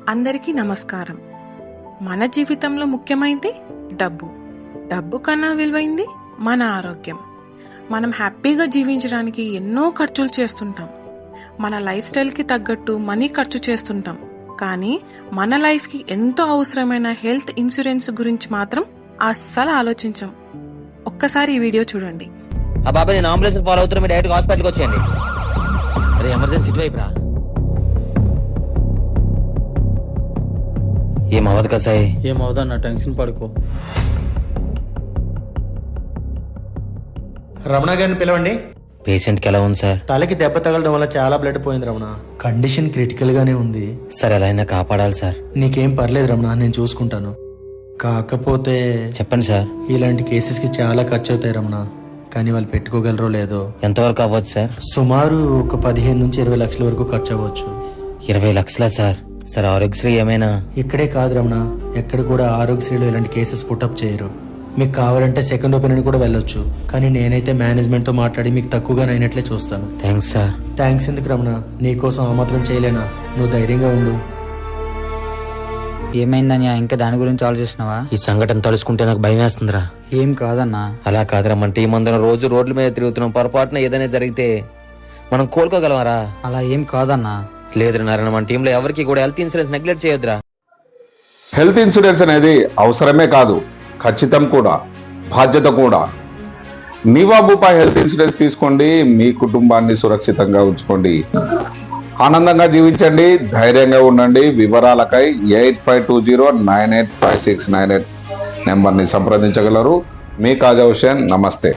అందరికీ నమస్కారం. మన జీవితంలో ముఖ్యమైనది డబ్బు. డబ్బు కన్నా విలువైంది మన ఆరోగ్యం. మనం హ్యాపీగా జీవించడానికి ఎన్నో ఖర్చులు చేస్తుంటాం. మన లైఫ్ స్టైల్కి తగ్గట్టు మనీ ఖర్చు చేస్తుంటాం. కానీ మన లైఫ్కి ఎంతో అవసరమైన హెల్త్ ఇన్సూరెన్స్ గురించి మాత్రం అస్సలు ఆలోచించం. ఒక్కసారి ఈ వీడియో చూడండి. ఆ బాబాయ్ నేను అంబులెన్స్ ఫాలో అవుతున్నా, మీరు డైరెక్ట్ హాస్పిటల్కి వచ్చేయండి. అరే ఎమర్జెన్సీ ఇటువైపు రా. ఏమవ్వదు కదా సాయి? ఏమవుదన్నా, టెన్షన్ పడుకో. రమణ గారిని పిలవండి. పేషెంట్కి ఎలా ఉంది సార్? తలకి దెబ్బ తగలడం వల్ల చాలా బ్లడ్ పోయింది రమణ. కండిషన్ క్రిటికల్ గానే ఉంది. సార్ ఎలా అయినా కాపాడాలి సార్. నీకేం పర్లేదు రమణ, నేను చూసుకుంటాను. కాకపోతే చెప్పండి సార్. ఇలాంటి కేసెస్ కి చాలా ఖర్చు అవుతాయి రమణ. కానీ వాళ్ళు పెట్టుకోగలరో లేదో. ఎంతవరకు అవ్వచ్చు సార్? సుమారు ఒక 15 నుంచి 20 లక్షల వరకు ఖర్చు అవ్వచ్చు. 20 లక్షలా సార్? సార్ ఆరోగ్యశ్రీ ఏమైనా? ఇక్కడే కాదు రమణ, ఎక్కడ కూడా ఆరోగ్యశ్రీలో ఇలాంటి కేసెస్ పుటప్ చేయరు. మీకు కావాలంటే సెకండ్ ఒపీనియన్ కూడా వెళ్ళొచ్చు. కానీ నేనైతే మేనేజ్మెంట్ తో మాట్లాడి మీకు తక్కువగా అయినట్లే చూస్తాను. Thanks sir. థ్యాంక్స్ ఎందుకు రమణ, నీకోసం ఆ మాత్రం చేయలేనా? నువ్వు ధైర్యంగా ఉండు. ఏమైందన్నా, ఇంకా దాని గురించి ఆలోచిస్తున్నావా? ఈ సంఘటన తలుసుకుంటే నాకు భయం వేస్తుందిరా. ఏం కాదన్నా. అలా కాదురా, మన టీం అందరం రోజు రోడ్ల మీద తిరుగుతున్నాం. పొరపాటున ఏదైనా జరిగితే మనం కోలుకోగలమారా? అలా ఏం కాదన్నా. లేదురా నారాయణ, మన టీంలో ఎవరికి కూడా హెల్త్ ఇన్సూరెన్స్ నెగ్లెక్ట్ చేయొద్దురా. హెల్త్ ఇన్సూరెన్స్ అనేది అవసరమే కాదు, ఖచ్చితం కూడా, బాధ్యత కూడా. నివాబుపా హెల్త్ ఇన్సూరెన్స్ తీసుకోండి, మీ కుటుంబాన్ని సురక్షితంగా ఉంచుకోండి, ఆనందంగా జీవించండి, ధైర్యంగా ఉండండి. వివరాలకై 8520985698 నెంబర్ని సంప్రదించగలరు. మీ కాజా హుసేన్. నమస్తే.